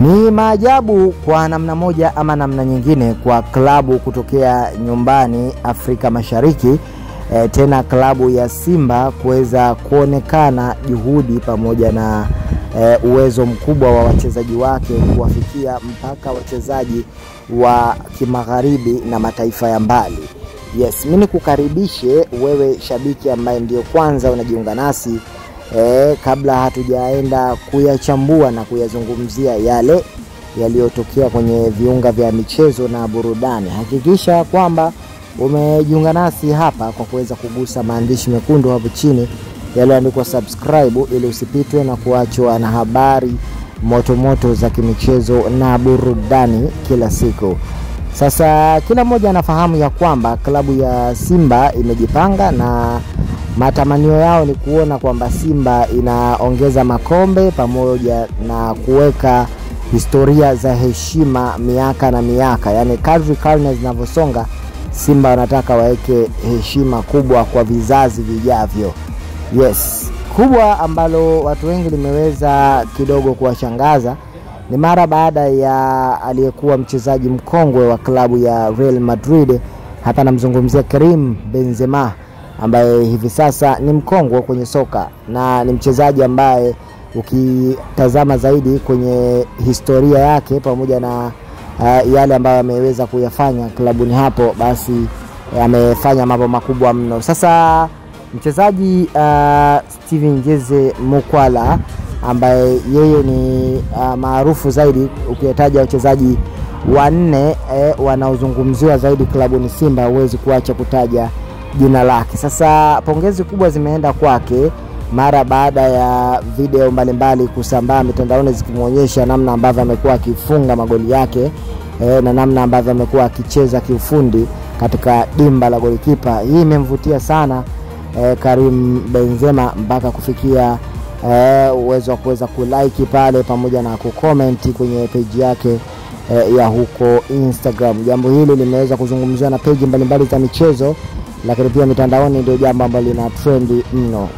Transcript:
Ni maajabu kwa namna moja ama namna nyingine kwa klabu kutokea nyumbani Afrika Mashariki, tena klabu ya Simba kuweza kuonekana juhudi pamoja na uwezo mkubwa wa wachezaji wake kuwafikia mpaka wachezaji wa kimagharibi na mataifa ya mbali. Yes, mimi nikukaribishe wewe shabiki ambaye ndio kwanza unajiunga nasi, kabla hatujaenda kuyachambua na kuyazungumzia yale yaliyotokea kwenye viunga vya michezo na burudani. Hakikisha kwamba umejiunga nasi hapa kwa kuweza kugusa maandishi mekundu hapo chini yaliyoandikwa subscribe, ili usipitwe na kuachwa na habari moto za kimichezo na burudani kila siku. Sasa kila mmoja anafahamu ya kwamba klabu ya Simba imejipanga na matamanio yao ni kuona kwamba Simba inaongeza makombe pamoja na kuweka historia za heshima miaka na miaka. Yani kadri karne zinavyosonga, Simba wanataka waweke heshima kubwa kwa vizazi vijavyo. Yes, kubwa ambalo watu wengi limeweza kidogo kuwashangaza ni mara baada ya aliyekuwa mchezaji mkongwe wa klabu ya Real Madrid, hapa namzungumzia Karim Benzema, ambaye hivi sasa ni mkongwe kwenye soka na ni mchezaji ambaye ukitazama zaidi kwenye historia yake pamoja na yale ambayo ameweza kuyafanya klabuni hapo, basi amefanya mambo makubwa mno. Sasa mchezaji Steven Jeze Mukwala, ambaye yeye ni maarufu zaidi ukitaja wachezaji wanne wanaozungumziwa zaidi klabuni Simba, huwezi kuacha kutaja jina lake. Sasa pongezi kubwa zimeenda kwake mara baada ya video mbalimbali kusambaa mitandaoni zikimuonyesha namna ambavyo amekuwa akifunga magoli yake na namna ambavyo amekuwa akicheza kiufundi katika dimba la golikipa. Hii imemvutia sana Karim Benzema mpaka kufikia uwezo wa kuweza kulike pale pamoja na kucomment kwenye page yake ya huko Instagram. Jambo hili limeweza kuzungumziwa na page mbalimbali za michezo, lakini pia mitandaoni ndio jambo ambalo lina trendi mno.